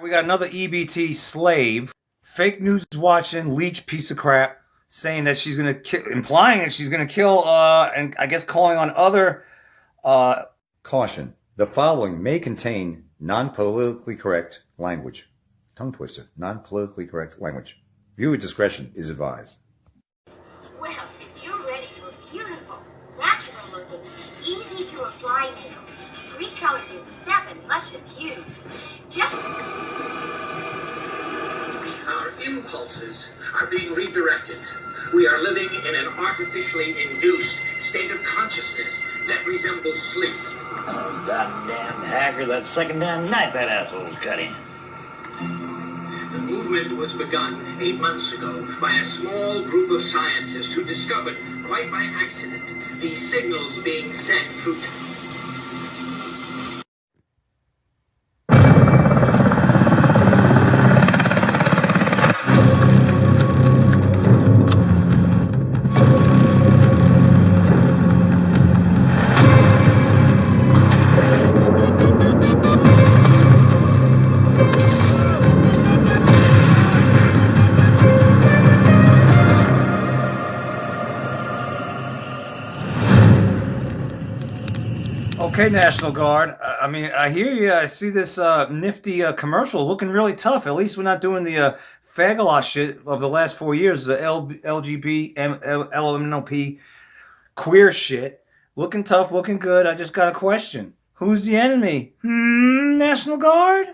We got another EBT slave, fake news watching, leech piece of crap, saying that she's gonna implying that she's gonna kill, and I guess calling on other. Caution: the following may contain non-politically correct language. Tongue twister. Non-politically correct language. Viewer discretion is advised. Well, if you're ready for beautiful, natural-looking, easy-to-apply nails, 3 colors in 7 luscious hues, just... Our impulses are being redirected. We are living in an artificially induced state of consciousness that resembles sleep. Oh, goddamn hacker, that second damn knife that asshole's cutting. The movement was begun 8 months ago by a small group of scientists who discovered, quite by accident, these signals being sent through... Okay, National Guard. I mean, I hear you. I see this nifty commercial looking really tough. At least we're not doing the fagala shit of the last 4 years, the LGB, LMNOP queer shit. Looking tough, looking good. I just got a question. Who's the enemy? National Guard?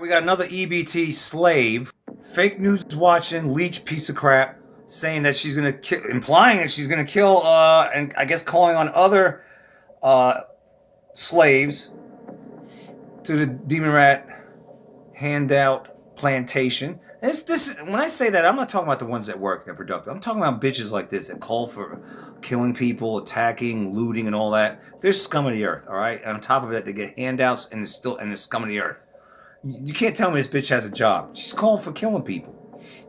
We got another EBT slave, fake news watching, leech piece of crap, saying that she's gonna implying that she's gonna kill, and I guess calling on other slaves to the Demon Rat handout plantation. This when I say that, I'm not talking about the ones that work, that productive. I'm talking about bitches like this that call for killing people, attacking, looting, and all that. They're scum of the earth, all right. And on top of that, they get handouts and they're scum of the earth. You can't tell me this bitch has a job. She's calling for killing people.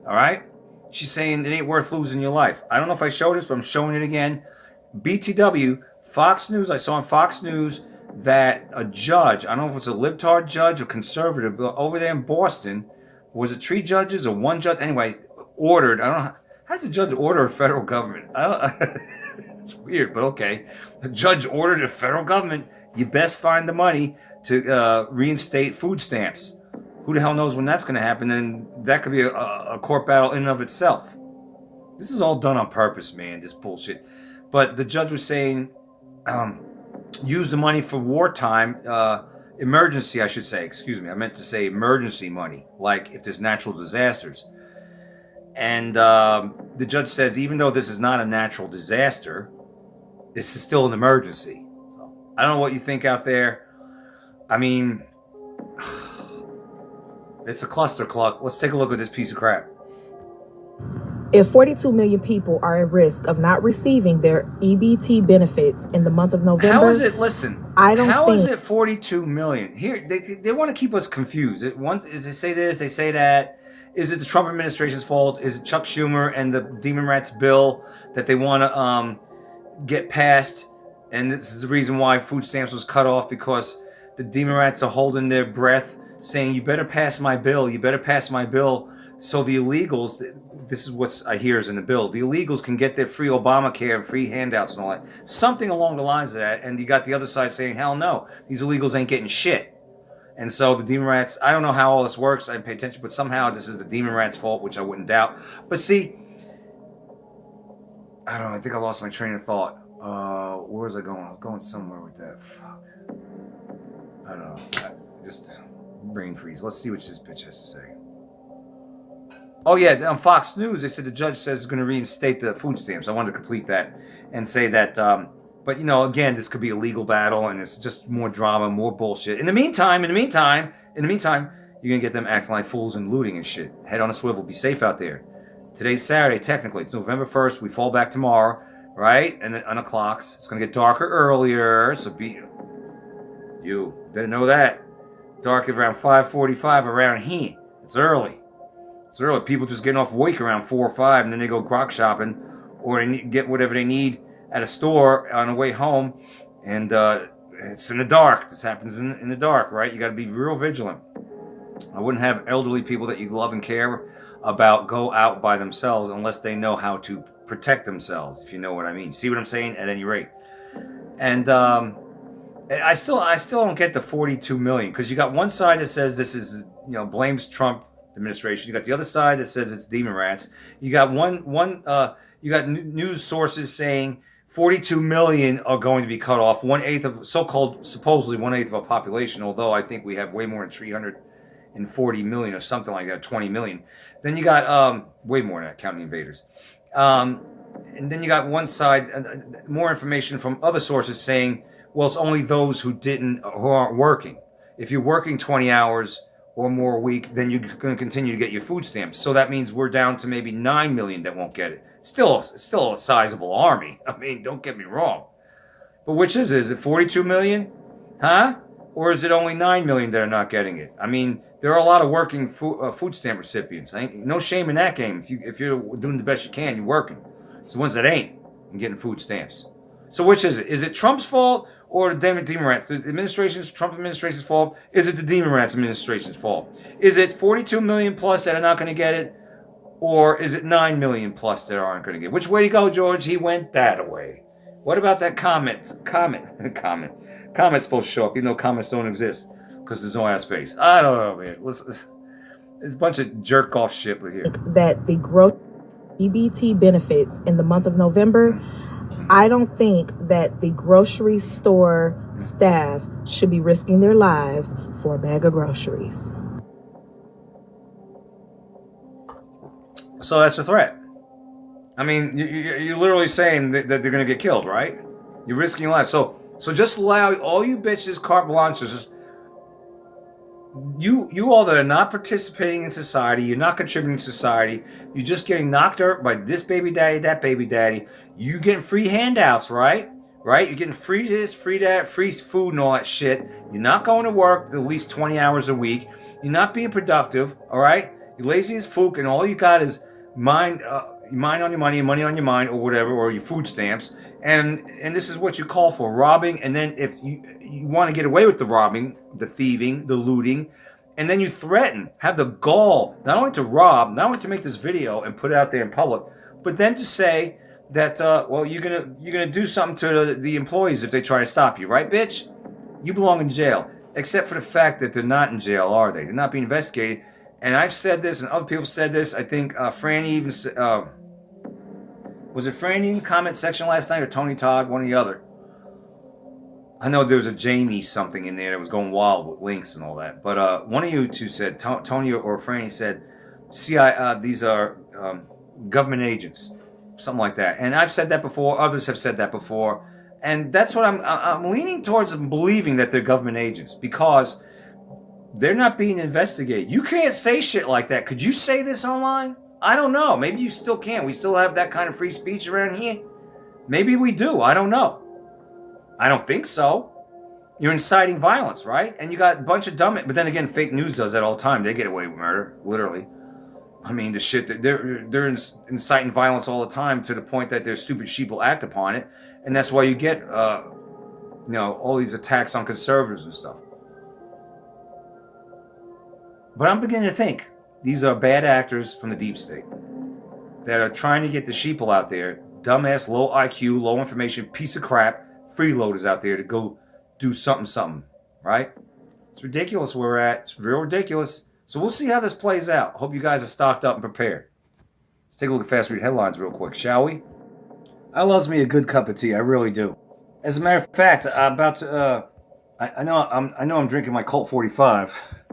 All right? She's saying it ain't worth losing your life. I don't know if I showed this, but I'm showing it again. BTW, Fox News. I saw on Fox News that a judge, I don't know if it's a libtard judge or conservative, but over there in Boston, was it 3 judges or 1 judge? Anyway, ordered, I don't know, how does a judge order a federal government? It's weird, but okay. The judge ordered the federal government, you best find the money to reinstate food stamps. Who the hell knows when that's going to happen? And that could be a court battle in and of itself. This is all done on purpose, man, this bullshit. But the judge was saying, use the money for wartime, emergency, I should say. Excuse me, I meant to say emergency money, like if there's natural disasters. And the judge says, even though this is not a natural disaster, this is still an emergency. So, I don't know what you think out there. I mean, it's a cluster cluck. Let's take a look at this piece of crap. If 42 million people are at risk of not receiving their EBT benefits in the month of November, how is it? Listen, how is it 42 million? Here, they want to keep us confused. Is they say this, they say that. Is it the Trump administration's fault? Is it Chuck Schumer and the Demon Rats bill that they want to get passed? And this is the reason why food stamps was cut off, because the Demon Rats are holding their breath, saying, you better pass my bill, you better pass my bill. So the illegals, this is what I hear is in the bill, the illegals can get their free Obamacare and free handouts and all that. Something along the lines of that. And you got the other side saying, hell no, these illegals ain't getting shit. And so the demon rats, I don't know how all this works. I didn't pay attention, but somehow this is the demon rats' fault, which I wouldn't doubt. But see, I don't know. I think I lost my train of thought. Where was I going? I was going somewhere with that. Fuck. I don't know. Just brain freeze. Let's see what this bitch has to say. Oh yeah, on Fox News, they said the judge says it's going to reinstate the food stamps. I wanted to complete that and say that. But you know, again, this could be a legal battle, and it's just more drama, more bullshit. In the meantime, you're gonna get them acting like fools and looting and shit. Head on a swivel. Be safe out there. Today's Saturday, technically. It's November 1st. We fall back tomorrow, right? And then on the clocks, it's gonna get darker earlier. So you better know that. Dark around 5:45 around here. It's early. It's early. People just getting off work around 4 or 5, and then they go grog shopping, or they get whatever they need at a store on the way home, and it's in the dark. This happens in the dark, right? You got to be real vigilant. I wouldn't have elderly people that you love and care about go out by themselves unless they know how to protect themselves, if you know what I mean. See what I'm saying? At any rate. And I still don't get the 42 million, because you got one side that says this is, blames Trump administration. You got the other side that says it's demon rats. You got you got news sources saying 42 million are going to be cut off. 1/8 of supposedly 1/8 of our population, although I think we have way more than 340 million or something like that, 20 million. Then you got way more than that, counting invaders. And then you got one side, more information from other sources saying, well, it's only those who aren't working. If you're working 20 hours or more a week, then you're going to continue to get your food stamps. So that means we're down to maybe 9 million that won't get it. Still a sizable army. I mean, don't get me wrong. But which is it? Is it 42 million? Huh? Or is it only 9 million that are not getting it? I mean, there are a lot of working food stamp recipients. No shame in that game. If you're doing the best you can, you're working. It's the ones that ain't and getting food stamps. So which is it? Is it Trump's fault or the demon rats? The Trump administration's fault? Is it the demon rats administration's fault? Is it 42 million plus that are not going to get it? Or is it 9 million plus that aren't going to get it? Which way to go, George? He went that way. What about that comment? Comment's supposed to show up, even though comments don't exist because there's no ass space. I don't know, man. It's a bunch of jerk off shit here. That the growth EBT benefits in the month of November, I don't think that the grocery store staff should be risking their lives for a bag of groceries. So that's a threat. I mean, you're literally saying that they're going to get killed, right? You're risking your life. So just allow all you bitches, carte blanche, just you all that are not participating in society, you're not contributing to society, you're just getting knocked out by this baby daddy, that baby daddy. You getting free handouts, right? Right? You're getting free this, free that, free food and all that shit. You're not going to work at least 20 hours a week. You're not being productive, all right? You're lazy as fook, and all you got is mind on your money, money on your mind, or whatever, or your food stamps. And this is what you call for, robbing. And then if you want to get away with the robbing, the thieving, the looting, and then you threaten, have the gall, not only to rob, not only to make this video and put it out there in public, but then to say that, you're gonna do something to the employees if they try to stop you, right, bitch? You belong in jail. Except for the fact that they're not in jail, are they? They're not being investigated. And I've said this, and other people said this. I think Franny even was it Franny in the comment section last night, or Tony Todd, one or the other. I know there was a Jamie something in there that was going wild with links and all that. But one of you two said, Tony or Franny said, these are government agents, something like that. And I've said that before. Others have said that before. And that's what I'm leaning towards, believing that they're government agents, because they're not being investigated. You can't say shit like that. Could you say this online? I don't know. Maybe you still can. We still have that kind of free speech around here. Maybe we do. I don't know. I don't think so. You're inciting violence, right? And you got a bunch of dumb... But then again, fake news does that all the time. They get away with murder, literally. I mean, the shit that they're inciting violence all the time, to the point that their stupid sheep will act upon it. And that's why you get, all these attacks on conservatives and stuff. But I'm beginning to think these are bad actors from the deep state that are trying to get the sheeple out there, dumbass, low IQ, low information, piece of crap, freeloaders out there to go do something, right? It's ridiculous where we're at. It's real ridiculous. So we'll see how this plays out. Hope you guys are stocked up and prepared. Let's take a look at fast read headlines real quick, shall we? I loves me a good cup of tea. I really do. As a matter of fact, I'm about to. I know I'm drinking my Colt 45,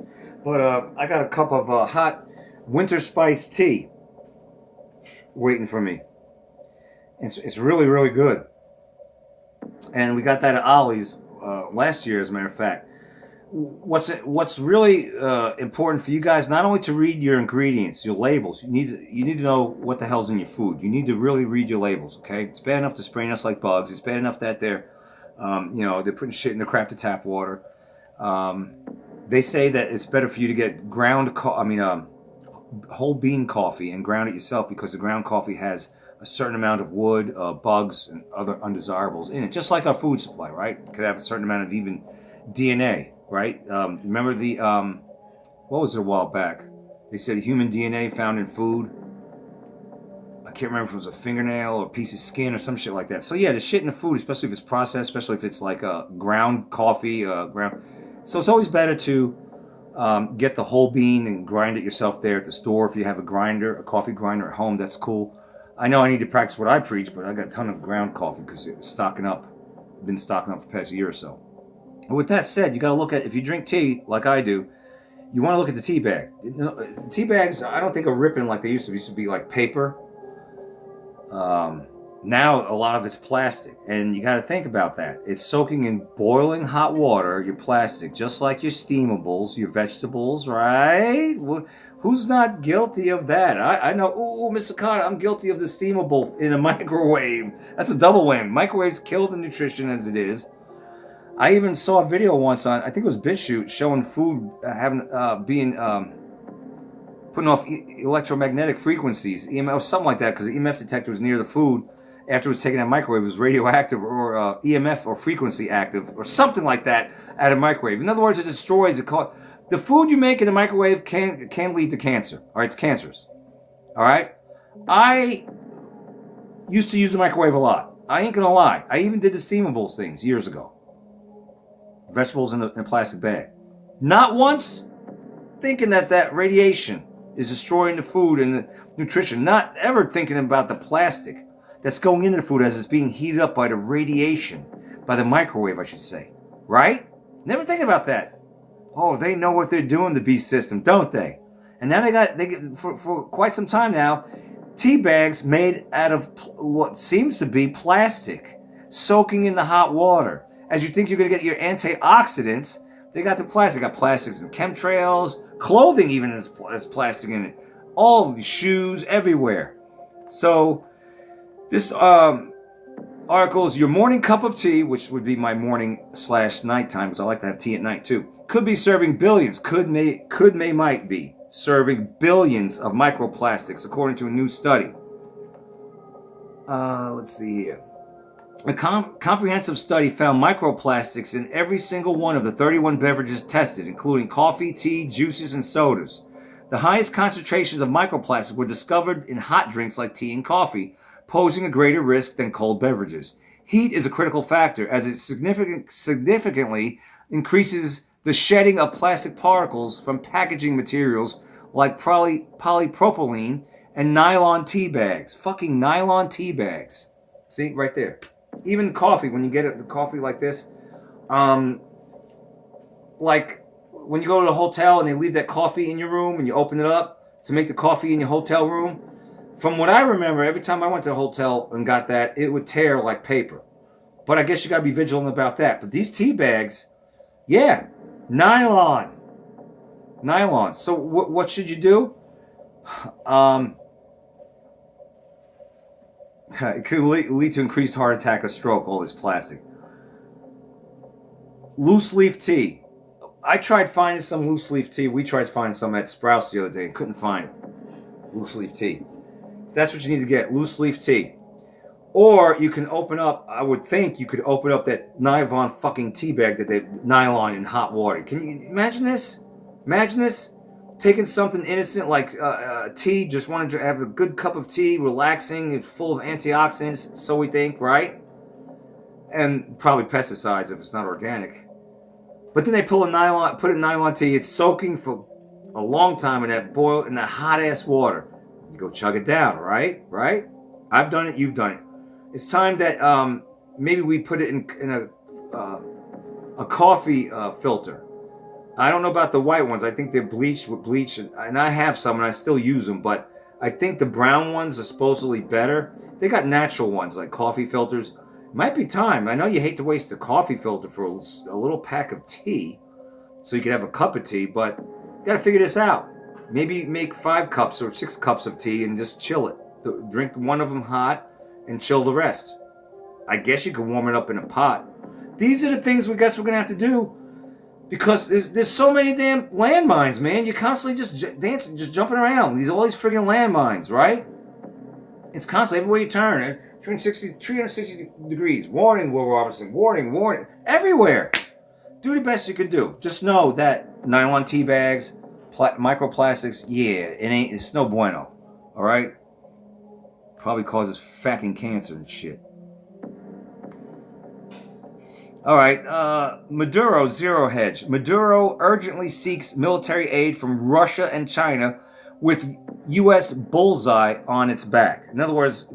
but I got a cup of hot winter spice tea waiting for me. It's really, really good. And we got that at Ollie's last year, as a matter of fact. What's really important for you guys, not only to read your ingredients, your labels. You need to know what the hell's in your food. You need to really read your labels. Okay, it's bad enough to spraying us like bugs. It's bad enough that they're putting shit in the crap to tap water. They say that it's better for you to get whole bean coffee and ground it yourself, because the ground coffee has a certain amount of wood, bugs, and other undesirables in it. Just like our food supply, right? It could have a certain amount of even DNA, right? Remember what was it a while back? They said human DNA found in food. I can't remember if it was a fingernail or a piece of skin or some shit like that. So yeah, the shit in the food, especially if it's processed, especially if it's like ground coffee, ground. So it's always better to get the whole bean and grind it yourself there at the store. If you have a coffee grinder at home, that's cool. I know I need to practice what I preach, but I got a ton of ground coffee because it's stocking up. I've been stocking up for the past year or so. But with that said, you got to look at, if you drink tea like I do, you want to look at the tea bag. Tea bags, I don't think are ripping like they used to be. It used to be like paper. Now a lot of it's plastic, and you got to think about that. It's soaking in boiling hot water, your plastic, just like your steamables, your vegetables, right? Who's not guilty of that? I know, Mr. Carter, I'm guilty of the steamable in a microwave. That's a double whammy. Microwaves kill the nutrition as it is. I even saw a video once on, I think it was BitChute, showing food putting off electromagnetic frequencies, EMF, or something like that, because the EMF detector was near the food after it was taken out of the microwave. It was radioactive or EMF or frequency active or something like that out of the microwave. In other words, it destroys the food you make in the microwave can lead to cancer. All right, it's cancerous. All right, I used to use the microwave a lot. I ain't gonna lie. I even did the steamables things years ago. Vegetables in a plastic bag. Not once thinking that radiation is destroying the food and the nutrition. Not ever thinking about the plastic that's going into the food as it's being heated up by the radiation, by the microwave, I should say. Right? Never thinking about that. Oh, they know what they're doing, the beast system, don't they? And now they get for quite some time now, tea bags made out of what seems to be plastic, soaking in the hot water. As you think you're going to get your antioxidants, they got the plastic. They got plastics and chemtrails, clothing even has plastic in it. All of the shoes, everywhere. So this article is your morning cup of tea, which would be my morning/nighttime, because I like to have tea at night too. Could be serving billions, might be serving billions of microplastics, according to a new study. Let's see here. A comprehensive study found microplastics in every single one of the 31 beverages tested, including coffee, tea, juices, and sodas. The highest concentrations of microplastics were discovered in hot drinks like tea and coffee, posing a greater risk than cold beverages. Heat is a critical factor, as it significantly increases the shedding of plastic particles from packaging materials like polypropylene and nylon tea bags. Fucking nylon tea bags. See, right there. Even coffee, when you get the coffee like this, like when you go to the hotel and they leave that coffee in your room and you open it up to make the coffee in your hotel room, from what I remember, every time I went to the hotel and got that, it would tear like paper. But I guess you got to be vigilant about that. But these tea bags, yeah, nylon. So what should you do? It could lead to increased heart attack or stroke, all this plastic. Loose leaf tea. I tried finding some loose leaf tea. We tried finding some at Sprouts the other day and couldn't find it. Loose leaf tea. That's what you need to get, loose leaf tea. Or you can open up, I would think you could open up that nylon fucking tea bag that they nylon in hot water. Can you imagine this? Imagine this? Taking something innocent like tea, just wanted to have a good cup of tea, relaxing, it's full of antioxidants, so we think, right? And probably pesticides if it's not organic. But then they put it in nylon tea. It's soaking for a long time in that hot ass water. You go chug it down, right? Right? I've done it. You've done it. It's time that maybe we put it in a coffee filter. I don't know about the white ones. I think they're bleached with bleach, and I have some, and I still use them. But I think the brown ones are supposedly better. They got natural ones like coffee filters. Might be time. I know you hate to waste a coffee filter for a little pack of tea, so you could have a cup of tea. But you got to figure this out. Maybe make 5 cups or 6 cups of tea and just chill it. Drink one of them hot and chill the rest. I guess you could warm it up in a pot. These are the things we guess we're gonna have to do. Because there's so many damn landmines, man. You're constantly just dancing, just jumping around. All these friggin' landmines, right? It's constantly everywhere you turn. 360 degrees. Warning, Will Robinson. Warning, warning. Everywhere. Do the best you can do. Just know that nylon tea bags, microplastics, yeah, it's no bueno. All right? Probably causes fucking cancer and shit. All right, Maduro zero hedge. Maduro urgently seeks military aid from Russia and China with U.S. bullseye on its back. In other words,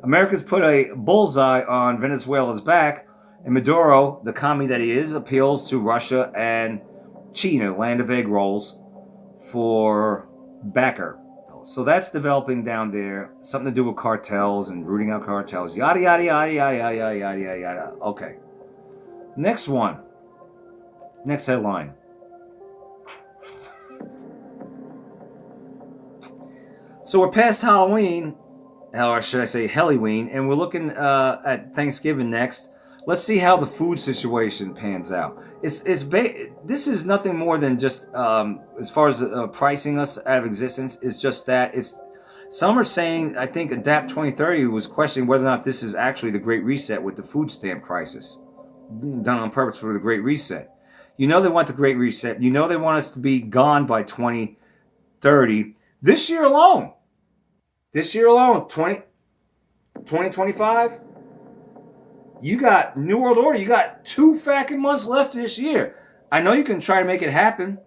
America's put a bullseye on Venezuela's back, and Maduro, the commie that he is, appeals to Russia and China, land of egg rolls, for backer. So that's developing down there. Something to do with cartels and rooting out cartels. Yada, yada, yada, yada, yada, yada, yada, yada. Okay. Next one. Next headline. So we're past Halloween, or should I say Halloween, and we're looking at Thanksgiving next. Let's see how the food situation pans out. This is nothing more than just as far as pricing us out of existence. It's just that some are saying, I think Adapt 2030 was questioning whether or not this is actually the Great Reset with the food stamp crisis done on purpose for the Great Reset. You know they want the Great Reset. You know they want us to be gone by 2030. This year alone, 2025. You got New World Order. You got 2 fucking months left this year. I know you can try to make it happen.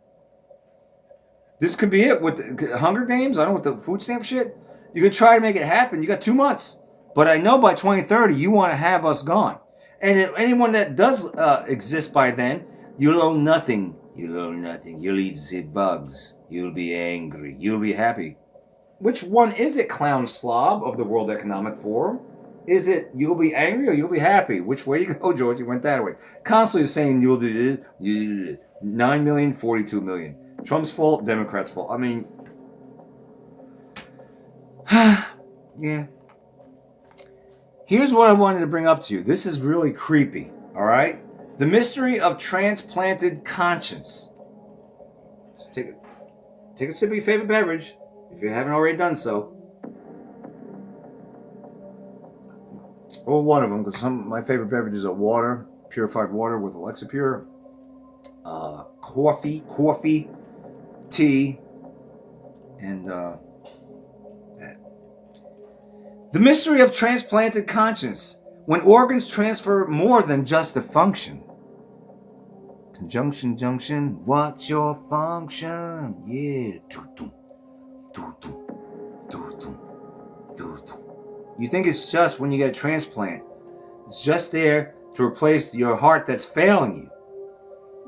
This could be it with the Hunger Games. I don't know, with the food stamp shit. You can try to make it happen. You got 2 months. But I know by 2030, you want to have us gone. And if anyone that does exist by then, you'll own nothing. You'll own nothing. You'll eat the bugs. You'll be angry. You'll be happy. Which one is it, clown slob of the World Economic Forum? Is it you'll be angry or you'll be happy? Which way you go, George? You went that way. Constantly saying you'll do this. 9 million, 42 million. Trump's fault, Democrats' fault. I mean, yeah. Here's what I wanted to bring up to you. This is really creepy, all right? The mystery of transplanted conscience. Just take a sip of your favorite beverage, if you haven't already done so. Or one of them, because some of my favorite beverages are water, purified water with Alexa Pure, coffee, tea, and that. The mystery of transplanted conscience, when organs transfer more than just a function. Conjunction, junction, what's your function? Yeah. You think it's just when you get a transplant. It's just there to replace your heart that's failing you.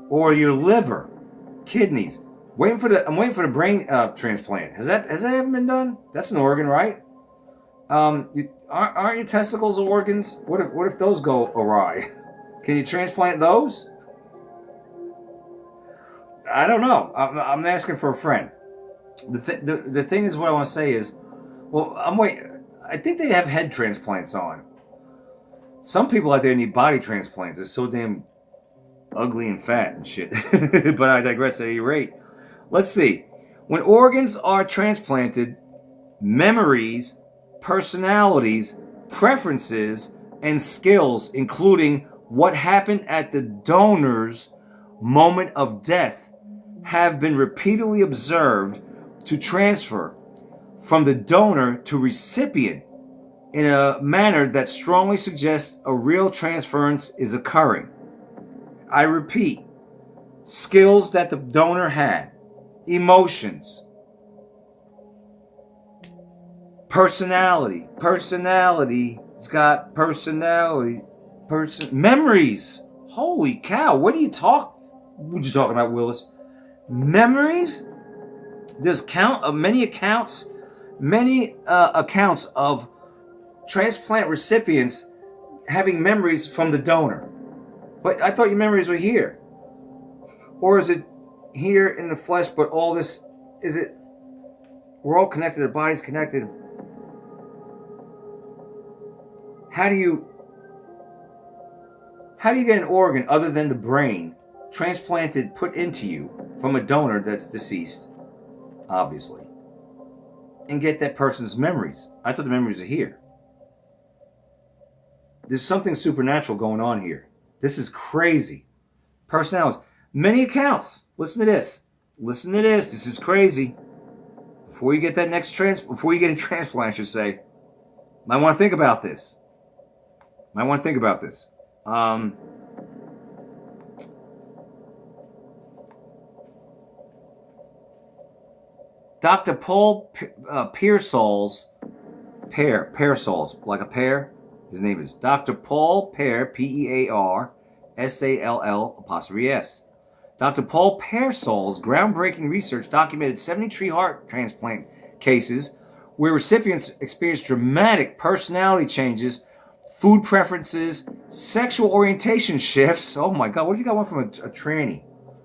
Or your liver, kidneys. I'm waiting for the brain transplant. Has that ever been done? That's an organ, right? Aren't your testicles organs? What if those go awry? Can you transplant those? I don't know. I'm asking for a friend. The thing is, what I want to say is, well, I think they have head transplants on. Some people out there need body transplants. It's so damn ugly and fat and shit. But I digress at any rate. Let's see. When organs are transplanted, memories, personalities, preferences, and skills, including what happened at the donor's moment of death, have been repeatedly observed to transfer from the donor to recipient in a manner that strongly suggests a real transference is occurring. I repeat, skills that the donor had, emotions, personality. It's got personality. Memories. Holy cow! What you talking about, Willis? Memories? There's many accounts of transplant recipients having memories from the donor. But I thought your memories were here. Or is it here in the flesh, but all this, we're all connected, our body's connected. How do you get an organ other than the brain transplanted, put into you from a donor that's deceased, obviously, and get that person's memories? I thought the memories are here. There's something supernatural going on here. This is crazy. Personalities. Many accounts. Listen to this. This is crazy. Before you get that before you get a transplant, I should say, might want to think about this. Dr. Paul Pearsall's, like a pear. His name is Dr. Paul Pear, Pearsall''S. Dr. Paul Pearsall's groundbreaking research documented 73 heart transplant cases where recipients experienced dramatic personality changes, food preferences, sexual orientation shifts. Oh my God, what if you got one from a tranny?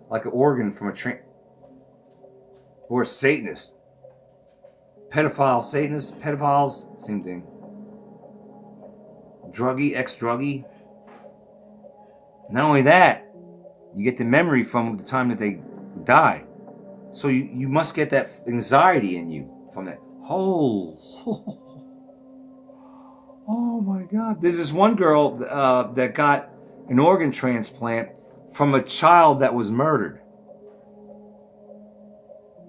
Like an organ from a tranny? Or a Satanist. Pedophiles, same thing. Ex-druggie. Not only that, you get the memory from the time that they died. So you must get that anxiety in you from that. Oh my God. There's this one girl that got an organ transplant from a child that was murdered.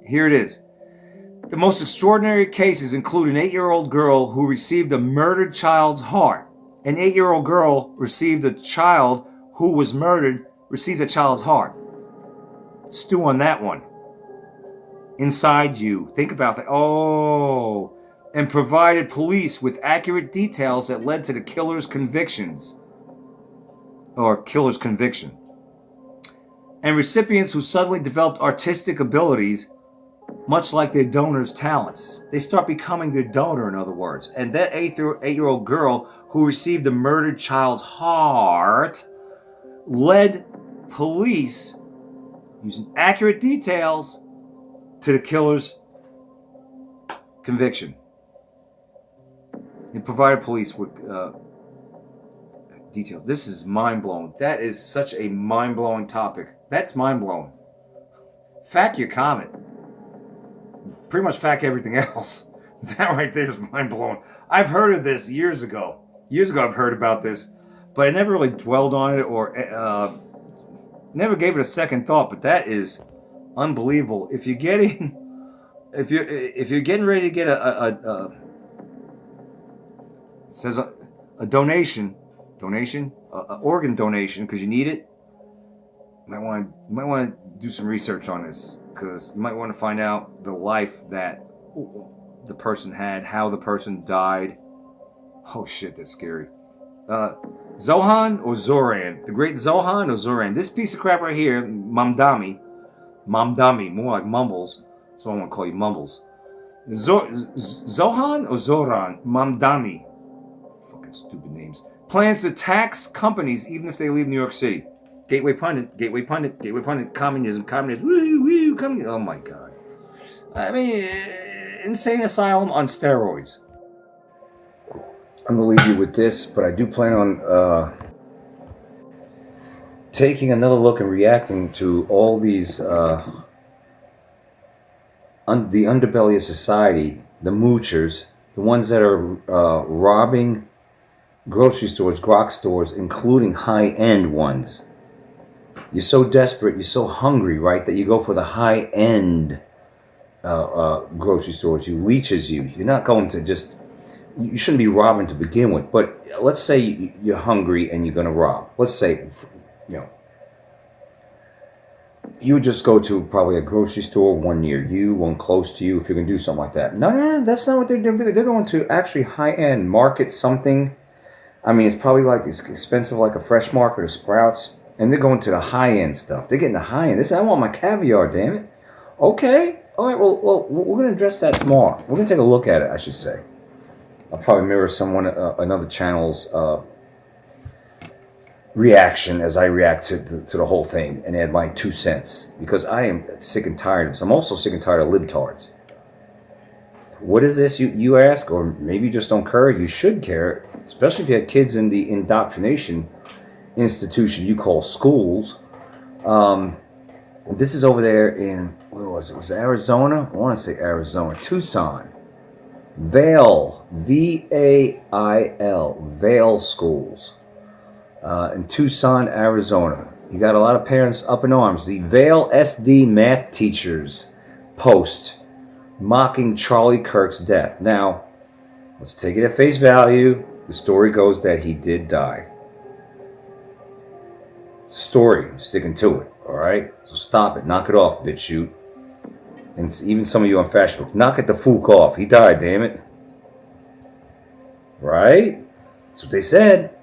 Here it is. The most extraordinary cases include an 8-year-old girl who received a murdered child's heart. An 8-year-old girl received a child who was murdered, received a child's heart. Stew on that one. Inside you. Think about that. Oh. And provided police with accurate details that led to the killer's conviction. And recipients who suddenly developed artistic abilities, much like their donor's talents. They start becoming their donor, in other words. And that 8-year-old girl who received the murdered child's heart led police, using accurate details, to the killer's conviction. And provided police with details. This is mind-blowing. That is such a mind-blowing topic. That's mind-blowing. Fact your comment. Pretty much fact everything else. That right there is mind-blowing. I've heard of this years ago. I've heard about this, but I never really dwelled on it or never gave it a second thought. But that is unbelievable. If you're getting ready to get it says a donation, organ donation, because you need it. You might want to do some research on this, because you might want to find out the life that the person had, how the person died. Oh shit, that's scary. Zohan or Zoran? The great Zohan or Zoran? This piece of crap right here, Mamdami, more like Mumbles. That's what I want to call you, Mumbles. Zohan or Zoran? Mamdami. Fucking stupid names. Plans to tax companies even if they leave New York City. Gateway pundit, communism, woo, communism. Oh my God. I mean, insane asylum on steroids. I'm going to leave you with this, but I do plan on taking another look and reacting to all these, the underbelly of society, the moochers, the ones that are robbing grocery stores, grok stores, including high-end ones. You're so desperate, you're so hungry, right, that you go for the high-end grocery stores. You leeches you. You're not going to just... You shouldn't be robbing to begin with. But let's say you're hungry and you're going to rob. Let's say, you would just go to probably a grocery store, one near you, one close to you, if you're going to do something like that. No, that's not what they're doing. They're going to actually high-end market something. I mean, it's probably like it's expensive like a Fresh Market or Sprouts. And they're going to the high-end stuff. They're getting the high-end. They say, I want my caviar, damn it. Okay. All right, well we're going to address that tomorrow. We're going to take a look at it, I should say. I'll probably mirror another channel's reaction as I react to the whole thing and add my 2 cents, because I am sick and tired of this. I'm also sick and tired of libtards. What is this, you ask? Or maybe you just don't care. You should care, especially if you had kids in the indoctrination institution you call schools. This is over there in, where was it? Was it Arizona? I want to say Arizona. Tucson. Vail. V-A-I-L. Vail schools. In Tucson, Arizona. You got a lot of parents up in arms. The Vail SD math teachers post mocking Charlie Kirk's death. Now, let's take it at face value. The story goes that he did die. It's a story. I'm sticking to it. All right? So stop it. Knock it off, BitChute. And even some of you on Facebook, knock it the fook off. He died, damn it. Right? That's what they said.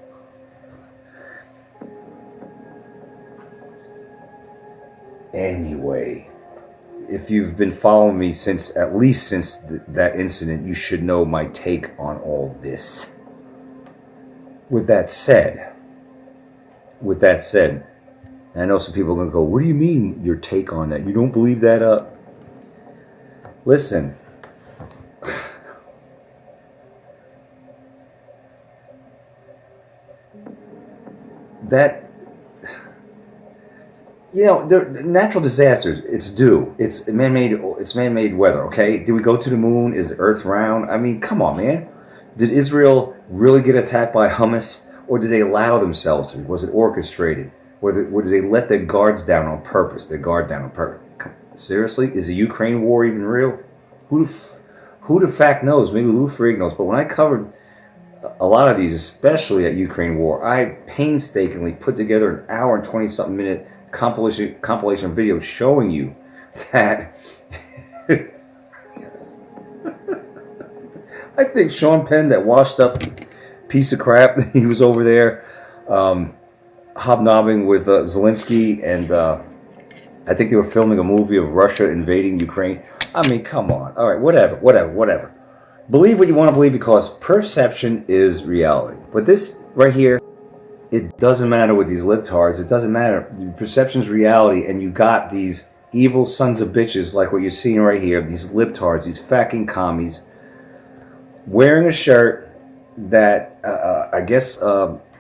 Anyway, if you've been following me at least since that incident, you should know my take on all this. With that said, and I know some people are going to go, what do you mean your take on that? You don't believe that? Listen, that, you know, natural disasters, it's due. It's man-made weather, okay? Did we go to the moon? Is Earth round? I mean, come on, man. Did Israel really get attacked by Hamas? Or did they allow themselves to? Was it orchestrated? Or did they let their guards down on purpose? Seriously? Is the Ukraine war even real? Who the fact knows? Maybe Lou Ferrigno knows. But when I covered a lot of these, especially at Ukraine war, I painstakingly put together an hour and 20-something minute compilation video showing you that I think Sean Penn, that washed up piece of crap, he was over there hobnobbing with Zelensky, and I think they were filming a movie of Russia invading Ukraine. I mean, come on. All right, whatever. Believe what you want to believe, because perception is reality. But this right here, it doesn't matter with these libtards. It doesn't matter. Perception's reality, and you got these evil sons of bitches like what you're seeing right here, these libtards, these fucking commies, wearing a shirt that I guess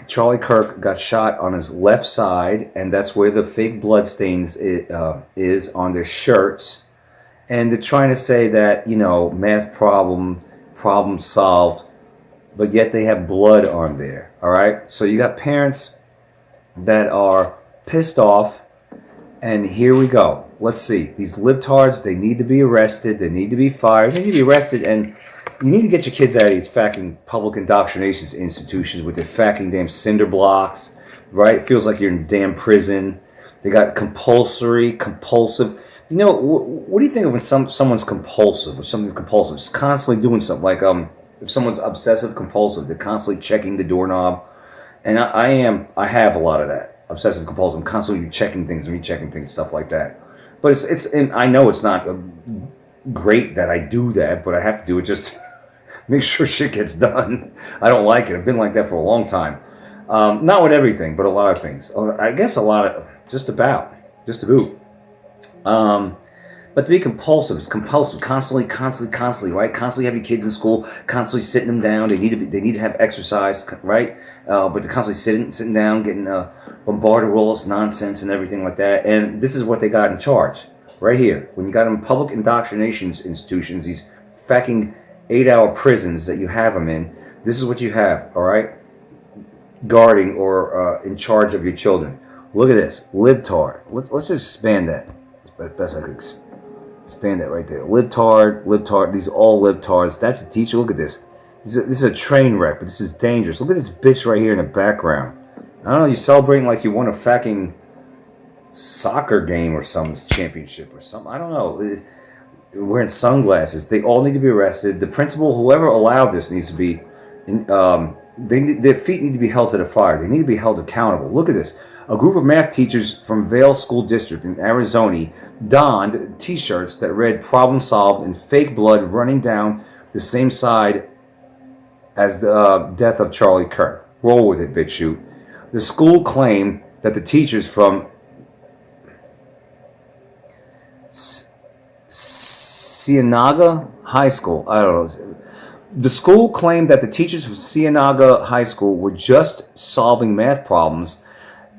Charlie Kirk got shot on his left side, and that's where the fake bloodstains is on their shirts. And they're trying to say that, you know, math problem solved, but yet they have blood on there. All right, so you got parents that are pissed off, and here we go. Let's see, these libtards, they need to be arrested, they need to be fired, they need to be arrested, and you need to get your kids out of these fucking public indoctrination institutions with their fucking damn cinder blocks, right? It feels like you're in damn prison. They got compulsive. You know, what do you think of when someone's compulsive, or something's compulsive? It's constantly doing something. Like if someone's obsessive compulsive, they're constantly checking the doorknob. And I have a lot of that. Obsessive compulsive. I'm constantly checking things, rechecking things, stuff like that. But and I know it's not great that I do that, but I have to do it just to make sure shit gets done. I don't like it. I've been like that for a long time. Not with everything, but a lot of things. I guess just about. But to be compulsive, it's compulsive, constantly, right? Constantly have your kids in school, constantly sitting them down. They need to have exercise, right? But they're constantly sitting down, getting bombarded with all this nonsense and everything like that. And this is what they got in charge, right here. When you got them in public indoctrination institutions, these fucking 8-hour prisons that you have them in, this is what you have, all right? Guarding or in charge of your children. Look at this, libtard. Let's just expand that. Best I could expand that right there. Libtard. These are all libtards. That's a teacher. Look at this. This is a train wreck, but this is dangerous. Look at this bitch right here in the background. I don't know. You're celebrating like you won a fucking soccer game or some championship or something. I don't know. Wearing sunglasses. They all need to be arrested. The principal, whoever allowed this, needs to be. Their feet need to be held to the fire. They need to be held accountable. Look at this. A group of math teachers from Vail School District in Arizona donned T-shirts that read "Problem solved" and fake blood running down the same side as the death of Charlie Kirk. Roll with it, BitChute. The school claimed that the teachers from Cienega High School, I don't know. The school claimed that the teachers from Cienega High School were just solving math problems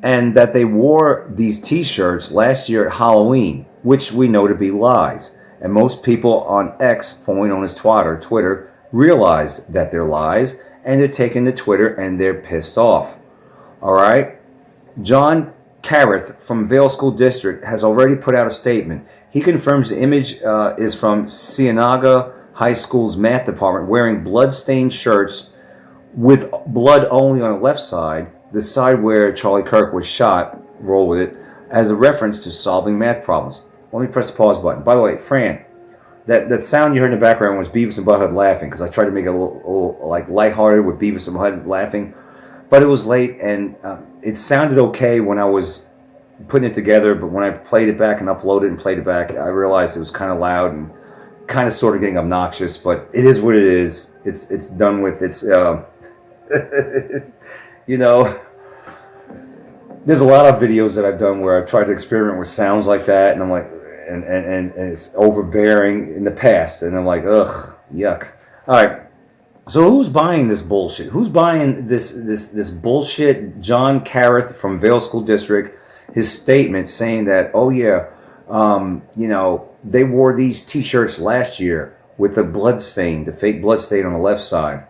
and that they wore these T-shirts last year at Halloween, which we know to be lies. And most people on X, formerly known as Twitter, realize that they're lies, and they're taking to Twitter and they're pissed off. All right? John Carruth from Vail School District has already put out a statement. He confirms the image is from Cienega High School's math department wearing blood-stained shirts with blood only on the left side, the side where Charlie Kirk was shot, roll with it, as a reference to solving math problems. Let me press the pause button. By the way, Fran, that sound you heard in the background was Beavis and Butthead laughing, because I tried to make it a little like lighthearted with Beavis and Butthead laughing, but it was late, and it sounded okay when I was putting it together, but when I played it back and uploaded it and played it back, I realized it was kind of loud and kind of sort of getting obnoxious, but it is what it is. It's done with. It's you know, there's a lot of videos that I've done where I've tried to experiment with sounds like that, and I'm like, and it's overbearing in the past, and I'm like, ugh, yuck. All right, so who's buying this bullshit? Who's buying this bullshit? John Carruth from Vail School District, his statement saying that, oh yeah, you know, they wore these T-shirts last year with the blood stain, the fake blood stain on the left side.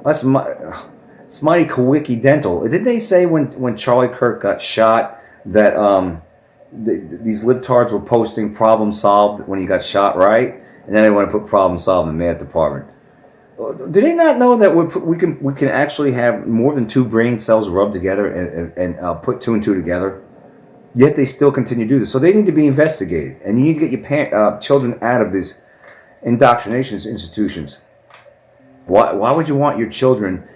It's mighty coincidental. Didn't they say when Charlie Kirk got shot that these libtards were posting "problem solved" when he got shot, right? And then they want to put "problem solved" in the math department. Do they not know that we can actually have more than two brain cells rubbed together and put two and two together? Yet they still continue to do this. So they need to be investigated. And you need to get your children out of these indoctrination institutions. Why would you want your children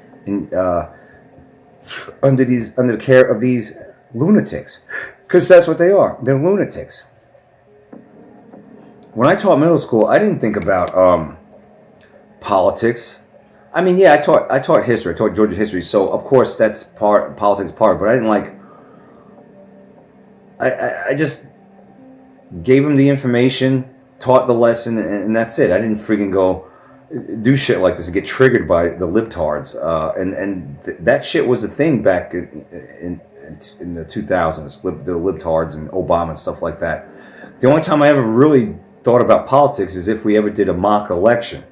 under the care of these lunatics? Because that's what they are. They're lunatics. When I taught middle school, I didn't think about politics. I mean, yeah, I taught history. I taught Georgia history. So of course that's politics part. But I didn't like. I just gave them the information, taught the lesson, and that's it. I didn't freaking go do shit like this and get triggered by the libtards. That shit was a thing back in the 2000s, the libtards and Obama and stuff like that. The only time I ever really thought about politics is if we ever did a mock election.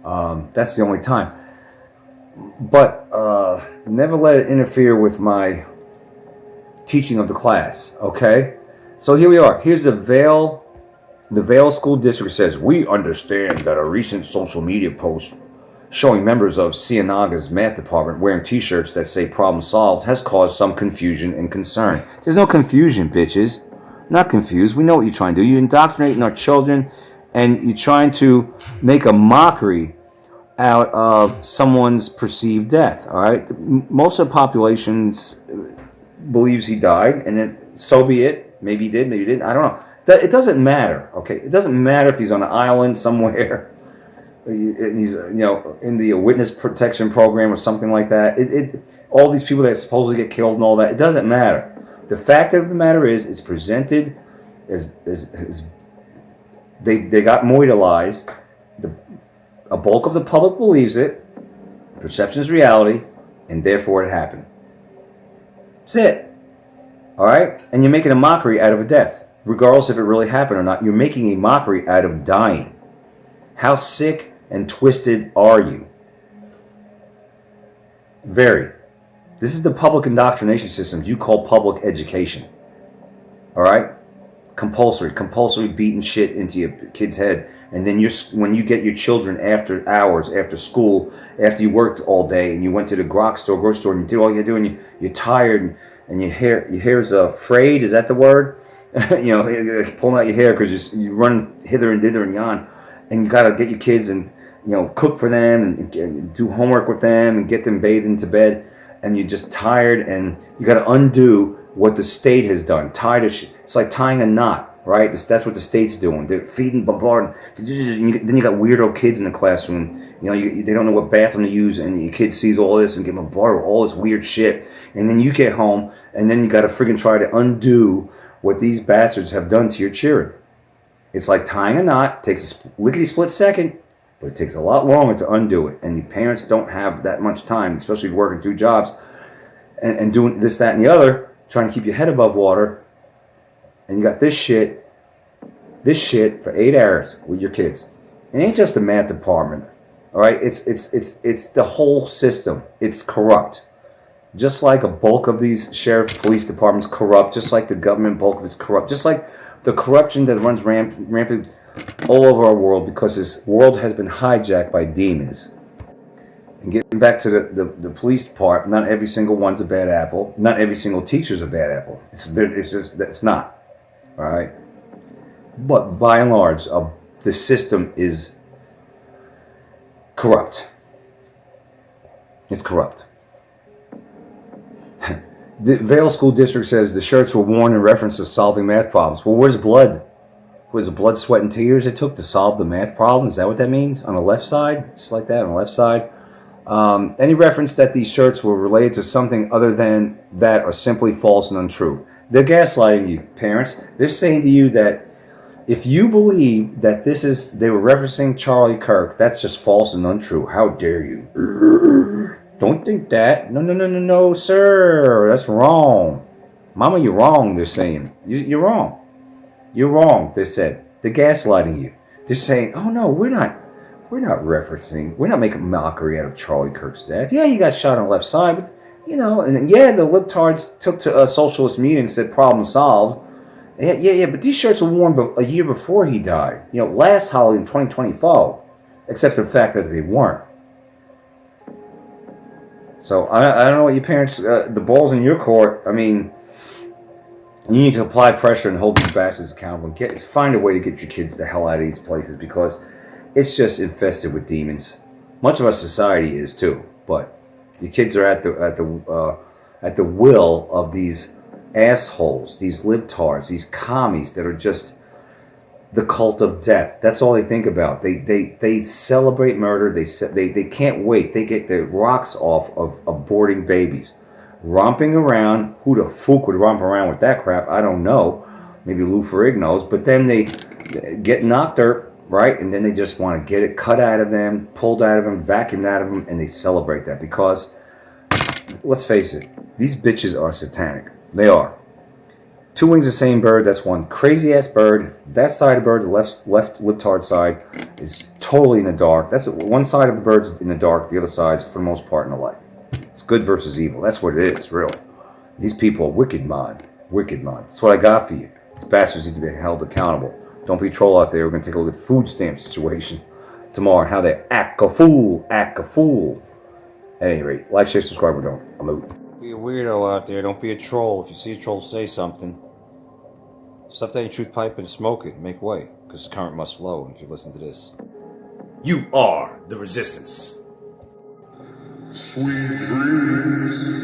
That's the only time. But never let it interfere with my teaching of the class, okay? So here we are. Here's the Vail School District says, we understand that a recent social media post showing members of Cienega's math department wearing T-shirts that say "problem solved" has caused some confusion and concern. There's no confusion, bitches. Not confused. We know what you're trying to do. You're indoctrinating our children, and you're trying to make a mockery out of someone's perceived death, all right? Most of the population believes he died, and then so be it. Maybe he did, maybe he didn't. I don't know. It doesn't matter, okay? It doesn't matter if he's on an island somewhere, he's in the witness protection program or something like that. All these people that supposedly get killed and all that, it doesn't matter. The fact of the matter is, it's presented as they got moidalized. A bulk of the public believes it. Perception is reality, and therefore it happened. That's it. All right? And you're making a mockery out of a death. Regardless if it really happened or not, you're making a mockery out of dying. How sick and twisted are you? Very. This is the public indoctrination systems you call public education. All right? Compulsory beating shit into your kid's head. And then when you get your children after hours, after school, after you worked all day and you went to the grocery store and you did all you're doing, you're tired and your hair is frayed. Is that the word? You're pulling out your hair because you run hither and thither and yon, and you got to get your kids and cook for them and do homework with them and get them bathed into bed, and you're just tired and you got to undo what the state has done. It's like tying a knot, right? That's what the state's doing. They're feeding, bombarding. Then you got weirdo kids in the classroom. They don't know what bathroom to use, and your kid sees all this and get bombarded with all this weird shit. And then you get home, and then you got to friggin' try to undo what these bastards have done to your children. It's like tying a knot. It takes a lickety-split second, but it takes a lot longer to undo it. And your parents don't have that much time, especially if you're working 2 jobs and doing this, that, and the other, trying to keep your head above water. And you got this shit for 8 hours with your kids. It ain't just the math department. All right, it's the whole system. It's corrupt. Just like a bulk of these sheriff police departments corrupt, just like the government bulk of it's corrupt, just like the corruption that runs rampant all over our world, because this world has been hijacked by demons. And getting back to the police part, not every single one's a bad apple. Not every single teacher's a bad apple. It's not. All right. But by and large, the system is corrupt. It's corrupt. The Vale School District says the shirts were worn in reference to solving math problems. Well, where's blood? Where's the blood, sweat, and tears it took to solve the math problem? Is that what that means? On the left side? Just like that, on the left side? Any reference that these shirts were related to something other than that are simply false and untrue. They're gaslighting you, parents. They're saying to you that if you believe that they were referencing Charlie Kirk, that's just false and untrue. How dare you? Don't think that. No, sir. That's wrong. Mama, you're wrong, they're saying. You're wrong. You're wrong, they said. They're gaslighting you. They're saying, oh no, we're not making mockery out of Charlie Kirk's death. Yeah, he got shot on the left side, but, and yeah, the libtards took to a socialist meeting and said problem solved. Yeah, but these shirts were worn a year before he died. Last Halloween in 2024, except for the fact that they weren't. So I don't know what your parents, the ball's in your court. I mean, you need to apply pressure and hold these bastards accountable. Find a way to get your kids the hell out of these places, because it's just infested with demons. Much of our society is too, but your kids are at the will of these assholes, these libtards, these commies that are just the cult of death. That's all they think about. They celebrate murder. They can't wait. They get their rocks off of aborting babies, romping around. Who the fuck would romp around with that crap? I don't know. Maybe Lou Ferrigno knows. But then they get knocked dirt, right? And then they just want to get it cut out of them, pulled out of them, vacuumed out of them, and they celebrate that because, let's face it, these bitches are satanic. They are. 2 wings of the same bird, that's one crazy ass bird. That side of the bird, the left libtard side, is totally in the dark. That's one side of the bird's in the dark, the other side's for the most part in the light. It's good versus evil. That's what it is, really. These people are wicked mind. Wicked mind. That's what I got for you. These bastards need to be held accountable. Don't be a troll out there. We're going to take a look at the food stamp situation tomorrow and how they act a fool. At any rate, like, share, subscribe, or don't. I'm out. Be a weirdo out there. Don't be a troll. If you see a troll, say something. Stuff that ain't truth pipe and smoke it. Make way, because the current must flow. And if you listen to this, you are the resistance. Sweet dreams.